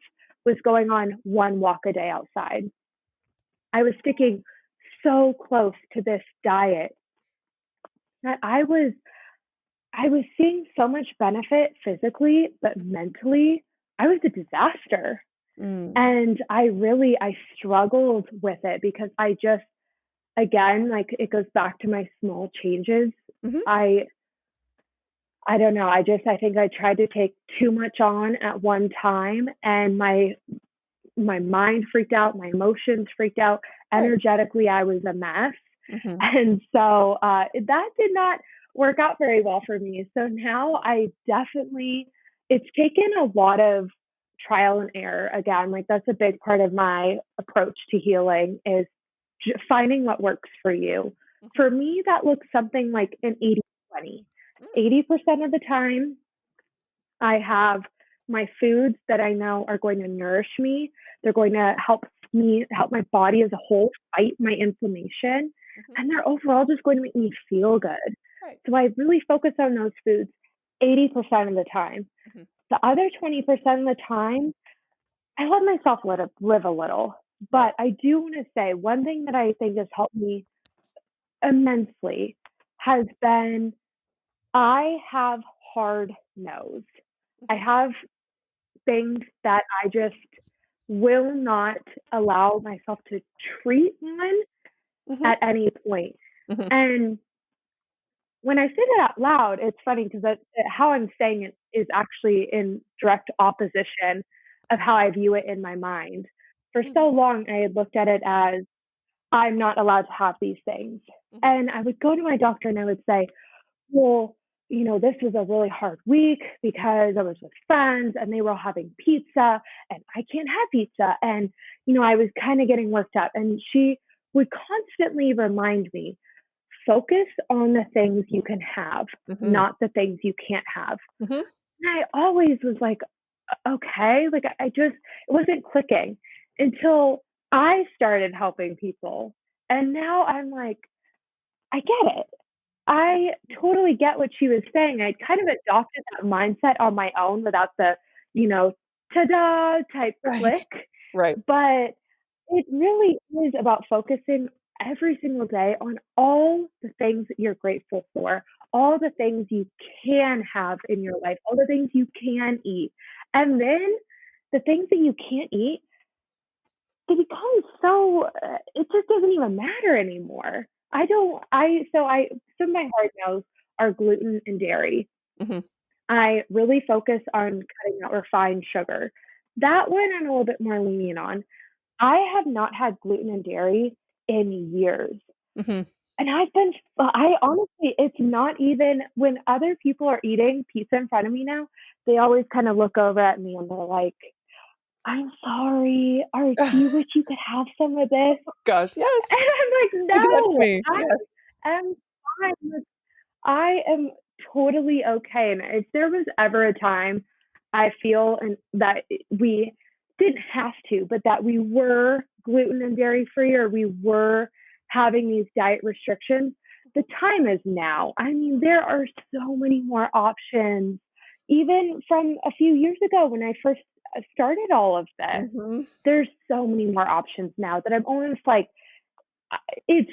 was going on one walk a day outside. I was sticking so close to this diet that I was seeing so much benefit physically, but mentally, I was a disaster. Mm. And I struggled with it because I just, again, like it goes back to my small changes. Mm-hmm. I, I don't know. I think I tried to take too much on at one time, and my mind freaked out, my emotions freaked out. Right. Energetically, I was a mess. Mm-hmm. And so that did not work out very well for me. So now it's taken a lot of trial and error. Again, like that's a big part of my approach to healing is finding what works for you. Mm-hmm. For me, that looks something like an 80/20. Mm. 80% of the time, I have my foods that I know are going to nourish me. They're going to help my body as a whole fight my inflammation. Mm-hmm. And they're overall just going to make me feel good. Right. So I really focus on those foods 80% of the time. Mm-hmm. The other 20% of the time, I let myself live a little. Right. But I do want to say one thing that I think has helped me immensely has been I have hard no's. I Mhm. have things that I just will not allow myself to treat on Mhm. at any point. Mhm. And when I say that out loud, it's funny because how I'm saying it is actually in direct opposition of how I view it in my mind. For Mhm. so long, I had looked at it as I'm not allowed to have these things. Mhm. And I would go to my doctor and I would say, well, this was a really hard week because I was with friends and they were all having pizza and I can't have pizza. And, I was kind of getting worked up. And she would constantly remind me, focus on the things you can have, Mhm. not the things you can't have. Mhm. And I always was like, okay, like it wasn't clicking until I started helping people. And now I'm like, I get it. I totally get what she was saying. I kind of adopted that mindset on my own without the, you know, ta-da type Right. click. Right. But it really is about focusing every single day on all the things that you're grateful for, all the things you can have in your life, all the things you can eat. And then the things that you can't eat, they become so, it just doesn't even matter anymore. I don't, I, so I, Some of my hard no's are gluten and dairy. Mhm. I really focus on cutting out refined sugar. That one I'm a little bit more lenient on. I have not had gluten and dairy in years. Mhm. And I honestly, it's not even when other people are eating pizza in front of me now, they always kind of look over at me and they're like, I'm sorry, or do you wish you could have some of this? Gosh, And yes. I'm like, That's no, me. Yes. I am fine. I am totally okay. And if there was ever a time I feel and that we didn't have to, but that we were gluten and dairy free or we were having these diet restrictions, the time is now. I mean, there are so many more options, even from a few years ago when I first started all of this. Mhm. There's so many more options now that I'm almost like, it's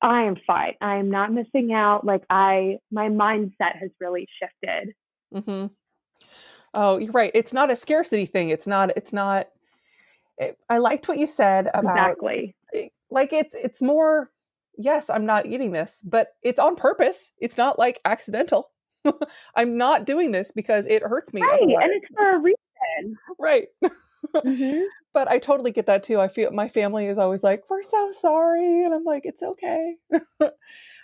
I am fine. I am not missing out. My mindset has really shifted. Mhm. Oh, you're right. It's not a scarcity thing. It's not I liked what you said about Exactly. like it's more yes, I'm not eating this, but it's on purpose. It's not like accidental. I'm not doing this because it hurts me Right. otherwise. And it's for a reason. Right. Mhm. But I totally get that too. I feel my family is always like, "We're so sorry." And I'm like, "It's okay."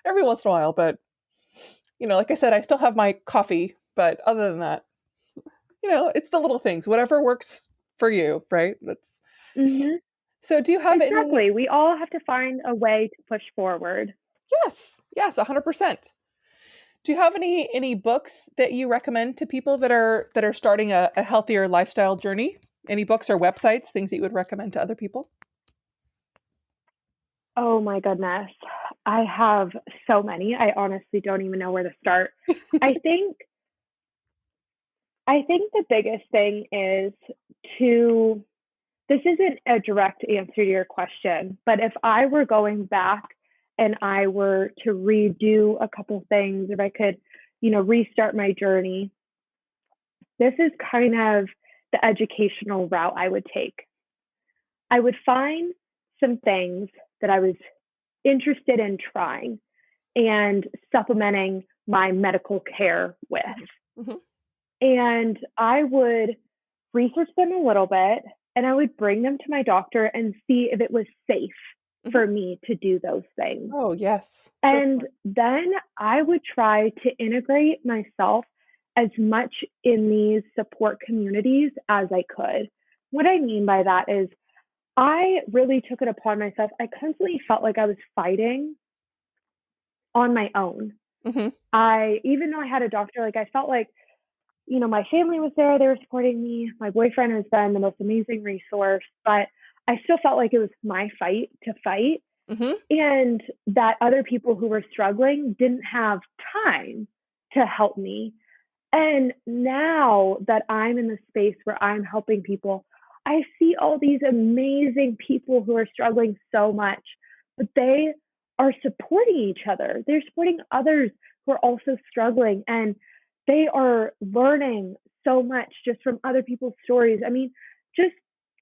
Every once in a while, but like I said, I still have my coffee, but other than that, it's the little things. Whatever works for you, right? That's Mhm. So do you have any Exactly. We all have to find a way to push forward. Yes. Yes, 100%. Do you have any books that you recommend to people that are starting a healthier lifestyle journey? Any books or websites, things that you would recommend to other people? Oh my goodness. I have so many. I honestly don't even know where to start. I think I think the biggest thing is to this isn't a direct answer to your question, but if I were going back and I were to redo a couple things, if I could, restart my journey, this is kind of the educational route I would take. I would find some things that I was interested in trying and supplementing my medical care with. Mhm. And I would research them a little bit and I would bring them to my doctor and see if it was safe Mhm. for me to do those things. Oh, yes. So And smart. then I would try to integrate myself as much in these support communities as I could. What I mean by that is, I really took it upon myself. I constantly felt like I was fighting on my own. Mhm. Even though I had a doctor, like I felt like my family was there, they were supporting me. My boyfriend has been the most amazing resource, but I still felt like it was my fight to fight Mhm. and that other people who were struggling didn't have time to help me. And now that I'm in the space where I'm helping people, I see all these amazing people who are struggling so much, but they are supporting each other. They're supporting others who are also struggling, and they are learning so much just from other people's stories. I mean, just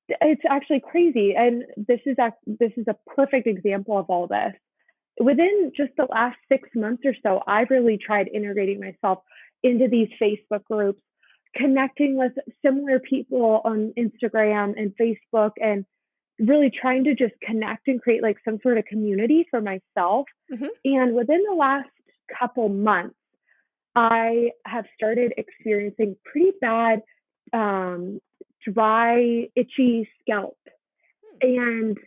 it's actually crazy. And this is a perfect example of all this. Within just the last 6 months or so, I've really tried integrating myself into these Facebook groups, connecting with similar people on Instagram and Facebook, and really trying to just connect and create like some sort of community for myself. Mm-hmm. And within the last couple months, I have started experiencing pretty bad dry, itchy scalp. And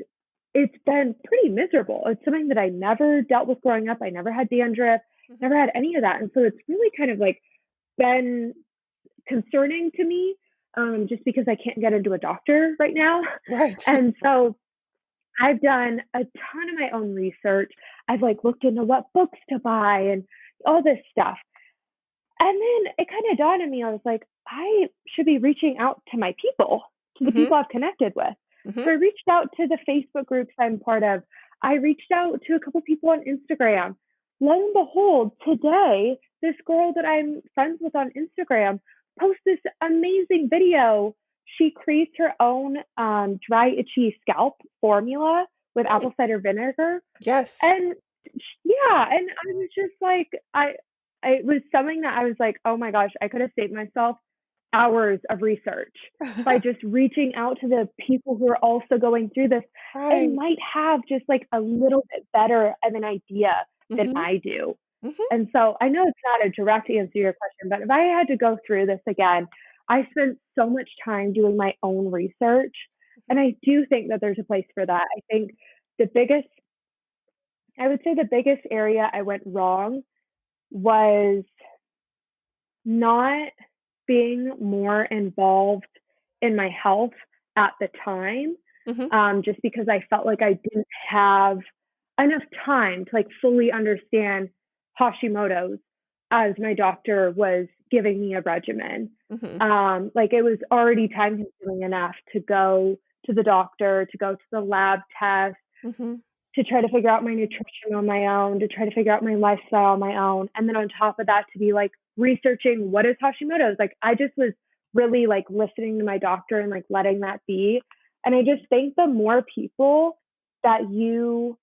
it's been pretty miserable. It's something that I never dealt with growing up. I never had dandruff, never had any of that. And so it's really kind of like been concerning to me, just because I can't get into a doctor right now. Right. And so I've done a ton of my own research. I've like looked into what books to buy and all this stuff. And then it kind of dawned on me, I was like, I should be reaching out to my people, to the Mm-hmm. people I've connected with. Mm-hmm. So I reached out to the Facebook groups I'm part of. I reached out to a couple people on Instagram. Lo and behold, today, this girl that I'm friends with on Instagram posts this amazing video. She creates her own dry, itchy scalp formula with apple cider vinegar. Yes. And yeah, and I was just like, it was something that I was like, oh my gosh, I could have saved myself hours of research by just reaching out to the people who are also going through this Right. and might have just like a little bit better of an idea than Mm-hmm. I do. Mm-hmm. And so I know it's not a direct answer to your question, but if I had to go through this again, I spent so much time doing my own research. And I do think that there's a place for that. I think I would say the biggest area I went wrong was not being more involved in my health at the time, Mm-hmm. just because I felt like I didn't have enough time to like fully understand Hashimoto's as my doctor was giving me a regimen. Mm-hmm. Like it was already time consuming enough to go to the doctor, to go to the lab test, Mm-hmm. to try to figure out my nutrition on my own, to try to figure out my lifestyle on my own. And then on top of that, to be like researching what is Hashimoto's. Like I just was really like listening to my doctor and like letting that be. And I just think the more people that you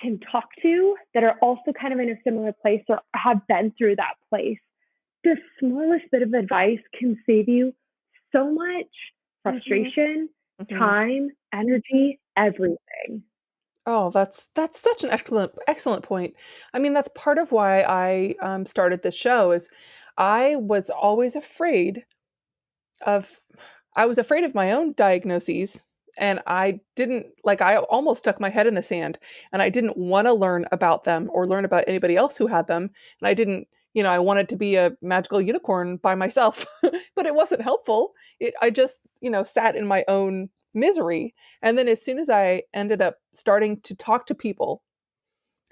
can talk to that are also kind of in a similar place or have been through that place, the smallest bit of advice can save you so much frustration, Mm-hmm. time, energy, everything. Oh, that's such an excellent point. I mean, that's part of why I started this show. Is I was always afraid of I was afraid of my own diagnoses, and I didn't like I almost stuck my head in the sand, and I didn't want to learn about them or learn about anybody else who had them, and I didn't, I wanted to be a magical unicorn by myself, but it wasn't helpful. I just, sat in my own misery. And then as soon as I ended up starting to talk to people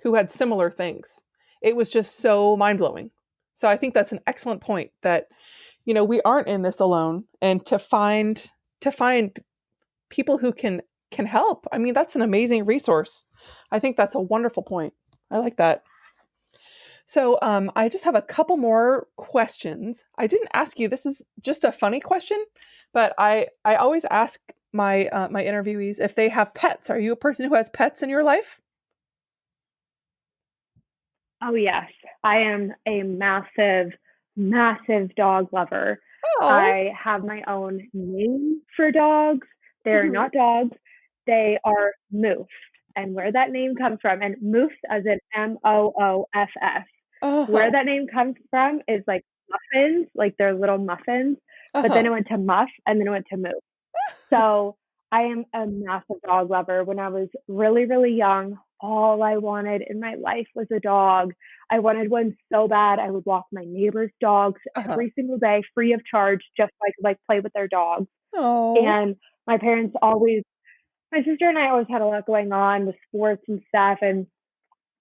who had similar things, it was just so mind-blowing. So I think that's an excellent point that we aren't in this alone, and to find people who can help. I mean, that's an amazing resource. I think that's a wonderful point. I like that. So I just have a couple more questions. I didn't ask you. This is just a funny question, but I always ask my my interviewees if they have pets. Are you a person who has pets in your life? Oh, yes. I am a massive, massive dog lover. Oh. I have my own name for dogs. They're Mhm. not dogs, they are Moof. And where that name comes from, and Moof as in Mooff, where Oh. that name comes from is like muffins, like they're little muffins. But then Uh-huh. it went to Muff and then it went to Moof. So I am a massive dog lover. When I was really, really young, all I wanted in my life was a dog. I wanted one so bad. I would walk my neighbor's dogs Uh-huh. every single day, free of charge, just so I could like play with their dogs. Oh. And my parents always, my sister and I always had a lot going on with sports and stuff. And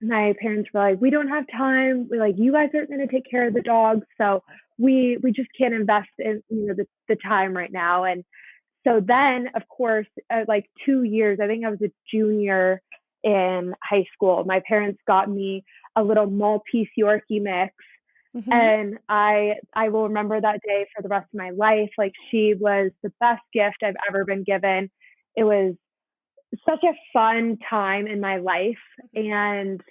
my parents were like, we don't have time. We're like, you guys aren't going to take care of the dogs. So we just can't invest in, the time right now. And So then, of course, like 2 years, I think I was a junior in high school, my parents got me a little Maltese Yorkie mix. Mm-hmm. And I will remember that day for the rest of my life. Like, she was the best gift I've ever been given. It was such a fun time in my life. And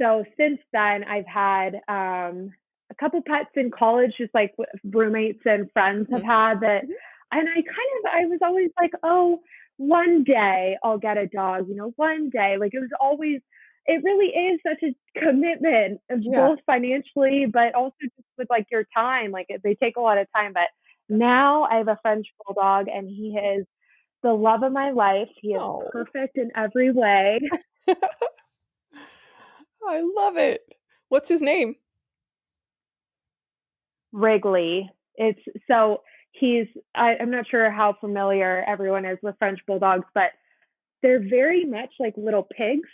so since then, I've had a couple pets in college, just like roommates and friends have had that. And I was always like, oh, one day I'll get a dog, one day. Like, it really is such a commitment, both financially, but also just with like your time. Like, they take a lot of time. But now I have a French bulldog, and he is the love of my life. He is perfect in every way. I love it. What's his name? Wrigley. I'm not sure how familiar everyone is with French bulldogs, but they're very much like little pigs.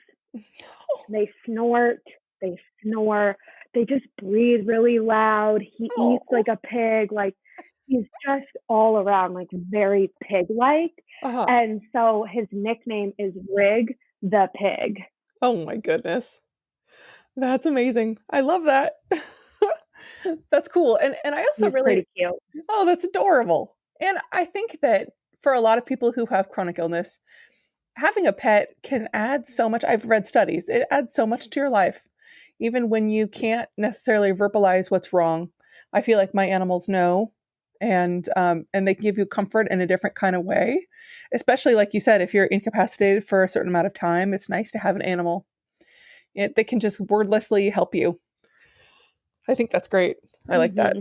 They snort, they snore, they just breathe really loud. He eats like a pig. Like, he's just all around like very pig-like. And so his nickname is Rig the Pig. Oh my goodness. That's amazing. I love that. That's cool. And I also He's pretty cute. Oh, that's adorable. And I think that for a lot of people who have chronic illness, having a pet can add so much. I've read studies. It adds so much to your life. Even when you can't necessarily verbalize what's wrong. I feel like my animals know, and they can give you comfort in a different kind of way. Especially, like you said, if you're incapacitated for a certain amount of time, it's nice to have an animal. They can just wordlessly help you. I think that's great. I like that.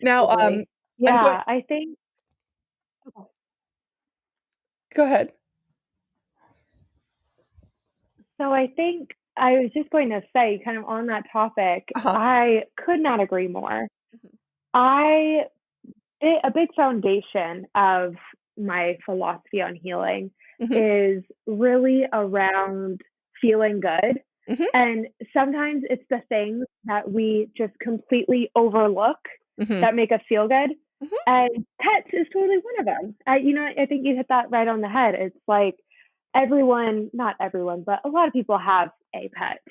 Now, I think. Go ahead. So I think I was just going to say, kind of on that topic, I could not agree more. A big foundation of my philosophy on healing is really around feeling good. And sometimes it's the things that we just completely overlook that make us feel good. And pets is totally one of them. I think you hit that right on the head. It's like not everyone, but a lot of people have a pet.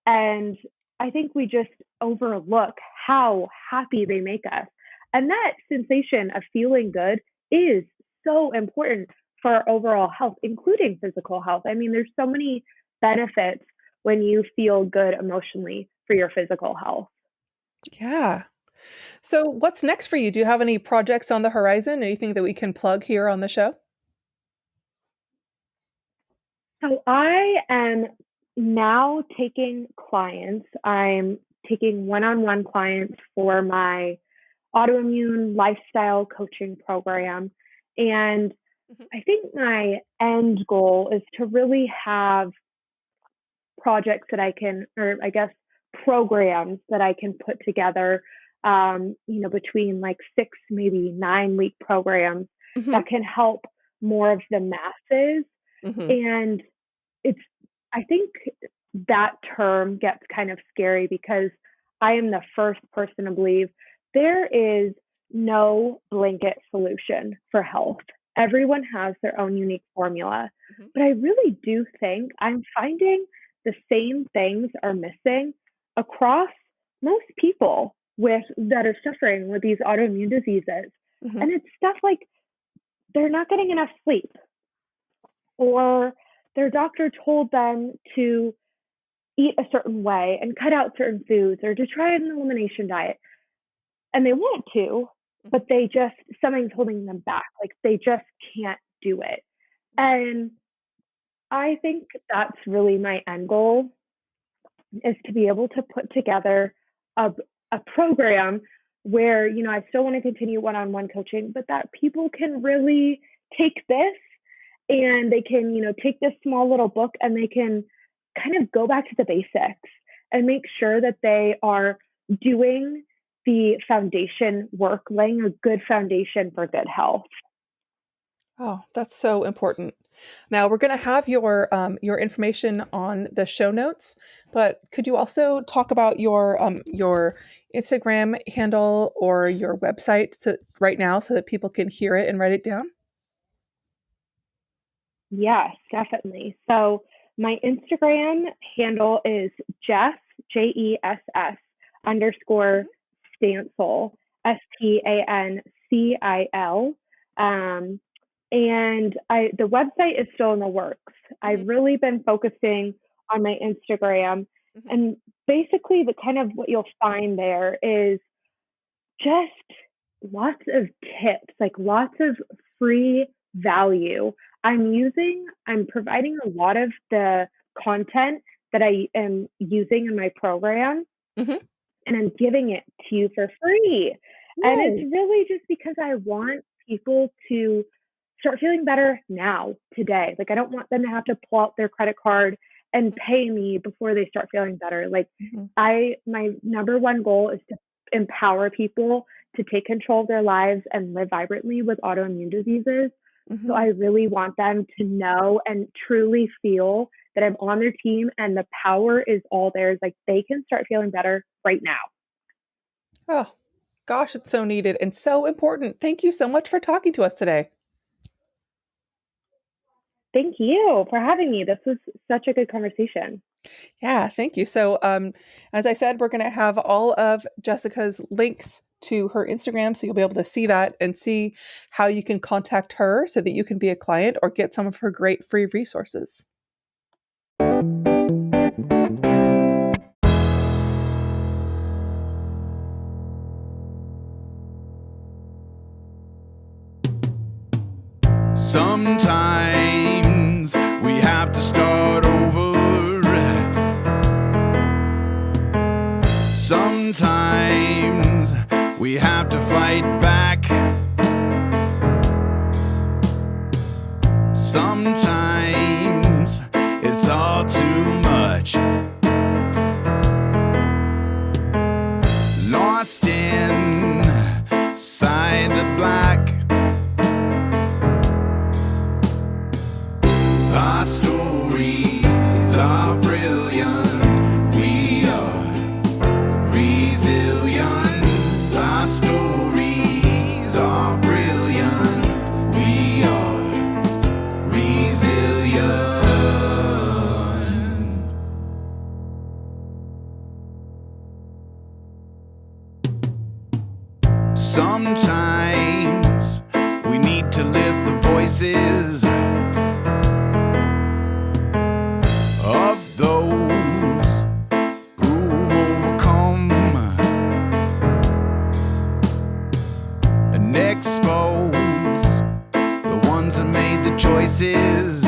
And I think we just overlook how happy they make us. And that sensation of feeling good is so important for our overall health, including physical health. I mean, there's so many benefits when you feel good emotionally for your physical health. Yeah. So what's next for you? Do you have any projects on the horizon? Anything that we can plug here on the show? So I am now taking clients. I'm taking one-on-one clients for my autoimmune lifestyle coaching program. And I think my end goal is to really have projects that I can, or I guess programs that I can put together, between like 6, maybe 9 week programs that can help more of the masses. And I think that term gets kind of scary because I am the first person to believe there is no blanket solution for health. Everyone has their own unique formula. But I really do think I'm finding the same things are missing across most people that are suffering with these autoimmune diseases. And it's stuff like they're not getting enough sleep, or their doctor told them to eat a certain way and cut out certain foods, or to try an elimination diet. And they want to, but something's holding them back. Like, they just can't do it. And I think that's really my end goal, is to be able to put together a program where, I still want to continue one-on-one coaching, but that people can really take this and they can, take this small little book and they can kind of go back to the basics and make sure that they are doing the foundation work, laying a good foundation for good health. Oh, that's so important. Now, we're going to have your information on the show notes, but could you also talk about your Instagram handle or your website right now so that people can hear it and write it down? Yes, definitely. So my Instagram handle is Jess, Jess underscore Stancil, Stancil. And the website is still in the works. I've really been focusing on my Instagram, and basically the kind of what you'll find there is just lots of tips, like lots of free value. I'm providing a lot of the content that I am using in my program, Mm-hmm. and I'm giving it to you for free. And it's really just because I want people to start feeling better now, today. Like, I don't want them to have to pull out their credit card and pay me before they start feeling better. Like, my number one goal is to empower people to take control of their lives and live vibrantly with autoimmune diseases. So I really want them to know and truly feel that I'm on their team and the power is all theirs. Like, they can start feeling better right now. Oh, gosh, it's so needed and so important. Thank you so much for talking to us today. Thank you for having me. This was such a good conversation. Yeah, thank you. So, as I said, we're going to have all of Jessica's links to her Instagram, so you'll be able to see that and see how you can contact her so that you can be a client or get some of her great free resources. Sometimes we have to start over. Sometimes we have to fight back. Sometimes it's all too much. Lost inside the black. Our stories are brilliant. We are resilient. Our stories are brilliant. We are resilient. Sometimes we need to lift the voices of those who've overcome and expose the ones that made the choices